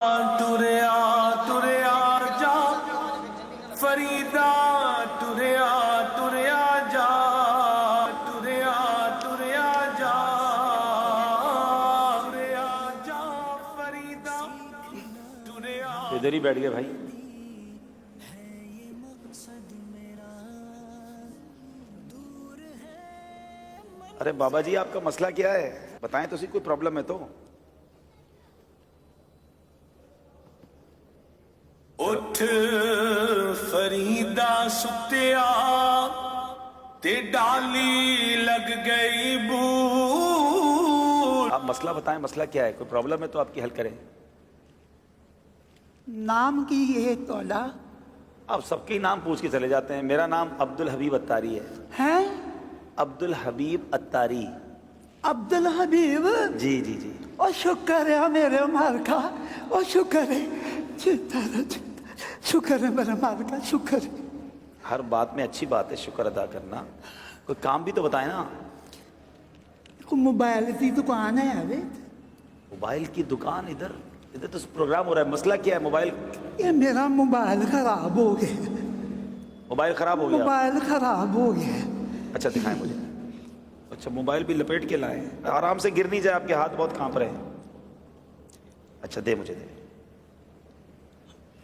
तुरया तुरया जा फरीदा तुरया तुरया जा तुरया तुरया जा तुरया जा फरीदा तुरया। इधर ही बैठ गए भाई। अरे बाबा जी आपका मसला क्या है बताएं तो, कोई प्रॉब्लम है तो? उठ फरीदा सुतिया ते डाली लग गई बूट। आप मसला बताएं, मसला क्या है? कोई प्रॉब्लम है तो आपकी हल करें। नाम की है तोला आप सबके ही नाम पूछ के चले जाते हैं। मेरा नाम अब्दुल हबीब अत्तारी है। हैं? अब्दुल हबीब अत्तारी। अब्दुल हबीब? जी जी जी। और शुक्र है मेरे मार का, और शुक्र है, शुक्र है मेरे मार का, शुक्र है। हर बात में अच्छी बात है शुक्र अदा करना। कोई काम भी तो बताए ना। मोबाइल की दुकान है अभी। मोबाइल की दुकान? इधर इधर तो प्रोग्राम हो रहा है। मसला क्या है? मोबाइल? ये मेरा मोबाइल खराब हो गया। मोबाइल खराब हो गया? मोबाइल खराब हो गया। अच्छा दिखाएं मुझे। अच्छा मोबाइल भी लपेट के लाए, आराम से गिर नहीं जाए, आपके हाथ बहुत कांप रहे हैं। अच्छा दे मुझे, दे।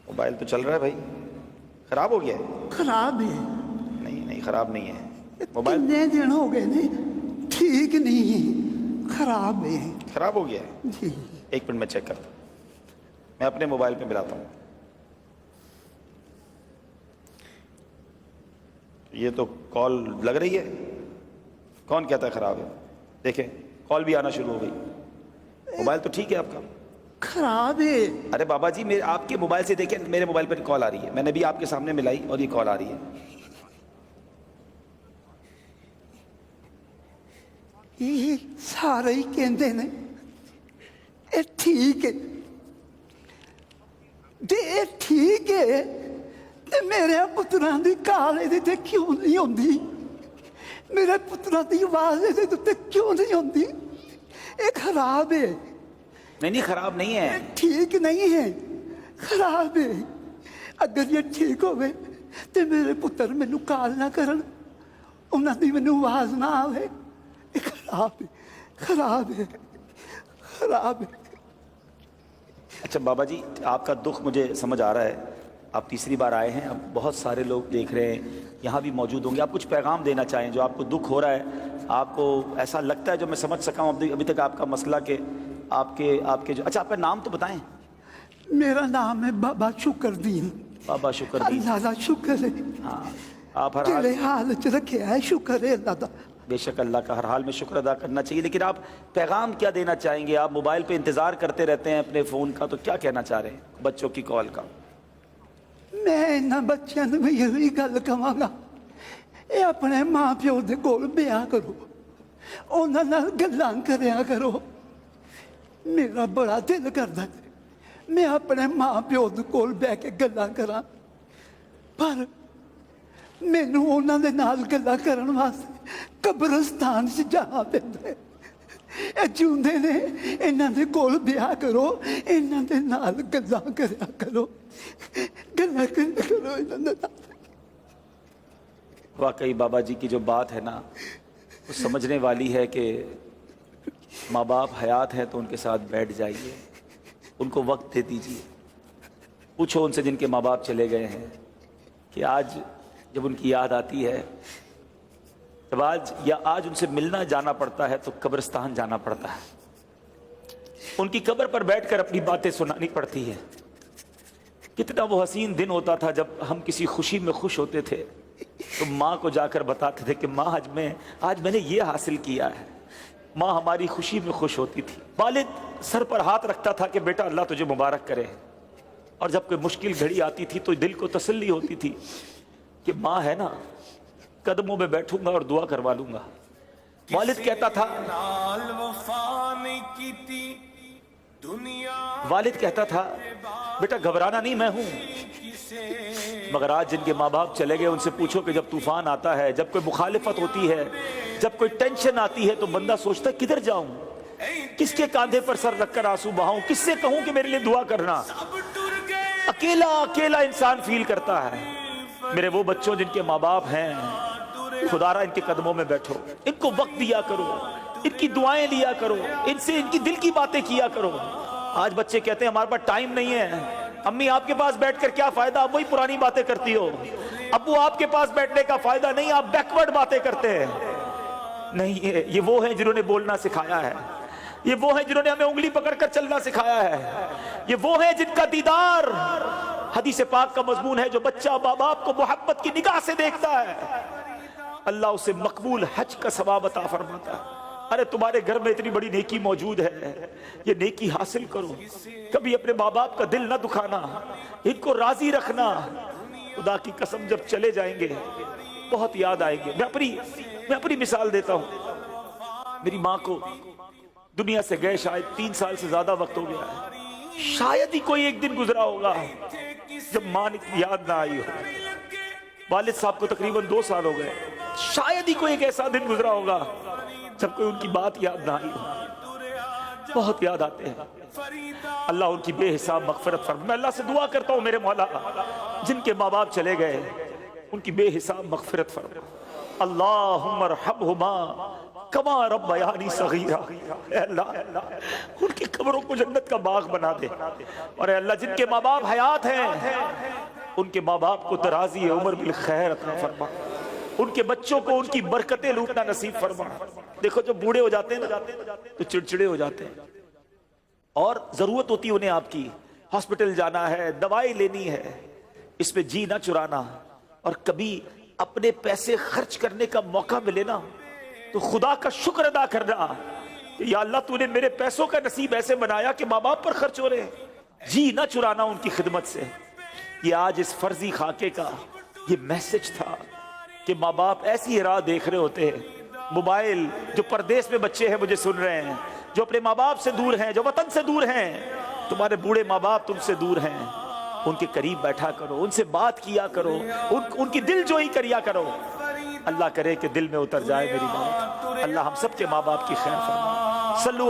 मोबाइल तो चल रहा है भाई। खराब हो गया है? खराब है। नहीं नहीं खराब नहीं है मोबाइल। कितने दिन हो गए ने, ठीक नहीं है, खराब है। खराब हो गया है? जी। एक मिनट में चेक करता हूँ। मैं अपने मोबाइल पे मिलाता हूँ। ये तो कॉल लग रही है। कौन कहता है खराब है? देखें कॉल भी आना शुरू हो गई। मोबाइल तो ठीक है आपका? खराब है। अरे बाबा जी मेरे आपके मोबाइल से देखें, मेरे मोबाइल पर कॉल आ रही है। मैंने भी आपके सामने मिलाई और ये कॉल आ रही है। ये सारे ही कहते ने ये ठीक है, ये ठीक है, ते मेरे पुत्रां दी काल इहदे ते क्यों नहीं होंदी? मेरे पुत्रां दी आवाज इहदे ते क्यों नहीं होंदी? ये खराब है। नहीं नहीं खराब नहीं है। ठीक नहीं है, खराब है। अगर ये ठीक होवे ते मेरे पुत्र मैनू काल ना करन, उन्हां दी मैनू आवाज ना आवे। ये खराब है, खराब है, खराब है। अच्छा बाबा जी आपका दुख मुझे समझ आ रहा है। आप तीसरी बार आए हैं, अब बहुत सारे लोग देख रहे हैं, यहाँ भी मौजूद होंगे। आप कुछ पैगाम देना चाहें जो आपको दुख हो रहा है, आपको ऐसा लगता है जो मैं समझ सका हूँ अभी तक आपका मसला के आपके जो। अच्छा आपका नाम तो बताएं। मेरा नाम है बाबा शुक्रदीन। बाबा शुक्रदीन। अल्लाह दा शुक्र है। हाँ आप हर तेरे हाल हाल च रखे है, शुक्र है अल्लाह दा। बेशक अल्लाह का हर हाल में शुक्र अदा करना चाहिए। लेकिन आप पैगाम क्या देना चाहेंगे? आप मोबाइल पे इंतज़ार करते रहते हैं अपने फ़ोन का, तो क्या कहना चाह रहे हैं बच्चों की कॉल का? मैं इन्हां बच्चों नूं यही गल कहांगा, ये अपने माँ प्यो दे कोल बिया करो, उन्हां नाल गल्लां करया करो। मेरा बड़ा दिल करदा है मैं अपने माँ प्यो दे कोल बैठ के गल्लां करां, पर मैनू उन्हां दे नाल गल्लां करन वास्ते कब्रिस्तान च जाना पैंदा है। ਇਹ ਜਿਉਂਦੇ ਨੇ ਇਹਨਾਂ ਦੇ ਕੋਲ ਵਿਆਹ ਕਰੋ, ਇਹਨਾਂ ਦੇ ਨਾਲ ਗੱਲਾਂ ਕਰਿਆ ਕਰੋ, ਗੱਲਾਂ ਕਰਿਆ ਕਰੋ ਇਹਨਾਂ ਦੇ ਨਾਲ। वाकई बाबा जी की जो बात है ना वो समझने वाली है कि माँ बाप हयात है तो उनके साथ बैठ जाइए, उनको वक्त दे दीजिए। पूछो उनसे जिनके माँ बाप चले गए हैं कि आज जब उनकी याद आती है, जब आज उनसे मिलना जाना पड़ता है तो कब्रिस्तान जाना पड़ता है। उनकी कब्र पर बैठकर अपनी बातें सुनानी पड़ती है। कितना वो हसीन दिन होता था जब हम किसी खुशी में खुश होते थे तो माँ को जाकर बताते थे कि माँ आज मैंने ये हासिल किया है। माँ हमारी खुशी में खुश होती थी। वालिद सर पर हाथ रखता था कि बेटा अल्लाह तुझे मुबारक करे। और जब कोई मुश्किल घड़ी आती थी तो दिल को तसल्ली होती थी कि माँ है ना, कदमों में बैठूंगा और दुआ करवा लूंगा। वालिद कहता था, वालिद कहता था बेटा घबराना नहीं, मैं हूं। मगर आज जिनके माँ बाप चले गए उनसे पूछो कि जब तूफान आता है, जब कोई मुखालिफत होती है, जब कोई टेंशन आती है तो बंदा सोचता है किधर जाऊं। کس کے کاندھے پر سر رکھ کر آنسو بہاؤں؟ کس سے کہوں کہ میرے لیے دعا کرنا؟ اب ٹر گئے اکیلا اکیلا انسان فیل کرتا ہے۔ میرے وہ بچوں جن کے ماں باپ ہیں، خدا را ان کے قدموں میں بیٹھو، ان کو وقت دیا کرو، ان کی دعائیں لیا کرو، ان سے ان کی دل کی باتیں کیا کرو۔ آج بچے کہتے ہیں ہمارے پاس ٹائم نہیں ہے۔ امی آپ کے پاس بیٹھ کر کیا فائدہ، آپ وہی پرانی باتیں کرتی ہو۔ ابو آپ کے پاس بیٹھنے کا فائدہ نہیں، آپ بیکورڈ باتیں کرتے ہیں۔ نہیں، یہ وہ ہیں جنہوں نے بولنا سکھایا ہے، یہ وہ ہیں جنہوں نے ہمیں انگلی پکڑ کر چلنا سکھایا ہے، یہ وہ ہیں جن کا دیدار حدیث پاک کا مضمون ہے۔ جو بچہ ماں باپ کو محبت کی نگاہ سے دیکھتا ہے، اللہ اسے مقبول حج کا ثواب عطا فرماتا ہے۔ ارے تمہارے گھر میں اتنی بڑی نیکی موجود ہے، یہ نیکی حاصل کرو۔ کبھی اپنے ماں باپ کا دل نہ دکھانا، ان کو راضی رکھنا۔ خدا کی قسم جب چلے جائیں گے بہت یاد آئیں گے۔ میں اپنی مثال دیتا ہوں۔ میری ماں کو دنیا سے گئے شاید 3 سال سے زیادہ وقت ہو گیا ہے۔ شاید ہی کوئی ایک دن گزرا ہوگا جب ماں نے یاد نہ آئی ہو۔ والد صاحب کو تقریباً 2 سال ہو گئے، شاید ہی کوئی ایک ایسا دن گزرا ہوگا جب کوئی ان کی بات یاد نہ آئی ہو۔ بہت یاد آتے ہیں۔ اللہ ان کی بے حساب مغفرت فرمائے۔ میں اللہ سے دعا کرتا ہوں میرے مولا جن کے ماں باپ چلے گئے ان کی بے حساب مغفرت فرمائے۔ اللہم ارحمہما کما ربیانی صغیرا۔ اے اللہ ان کی قبروں کو جنت کا باغ بنا دے، اور اے اللہ جن کے ماں باپ حیات ہیں ان کے ماں باپ کو درازی عمر بالخیر عطا فرما، ان کے بچوں کو ان کی برکتیں لوٹنا نصیب فرما۔ دیکھو جب بوڑھے ہو جاتے ہیں نا تو چڑچڑے ہو جاتے ہیں، اور ضرورت ہوتی ہے انہیں آپ کی، ہاسپٹل جانا ہے، دوائی لینی ہے، اس پہ جی نہ چرانا۔ اور کبھی اپنے پیسے خرچ کرنے کا موقع ملے نا تو خدا کا شکر ادا کرنا کہ یا اللہ تو نے میرے پیسوں کا نصیب ایسے بنایا کہ ماں باپ پر خرچ ہو رہے ہیں۔ جی نہ چرانا ان کی خدمت سے۔ یہ آج اس فرضی خاکے کا یہ میسج تھا کہ ماں باپ ایسی راہ دیکھ رہے ہوتے ہیں۔ موبائل جو پردیس میں بچے ہیں مجھے سن رہے ہیں، جو اپنے ماں باپ سے دور ہیں، جو وطن سے دور ہیں، تمہارے بوڑھے ماں باپ تم سے دور ہیں، ان کے قریب بیٹھا کرو، ان سے بات کیا کرو، ان کی دل جوئی کریا کرو۔ اللہ کرے کہ دل میں اتر جائے میری بات۔ اللہ ہم سب کے ماں باپ کی خیر فرمائے۔ صلو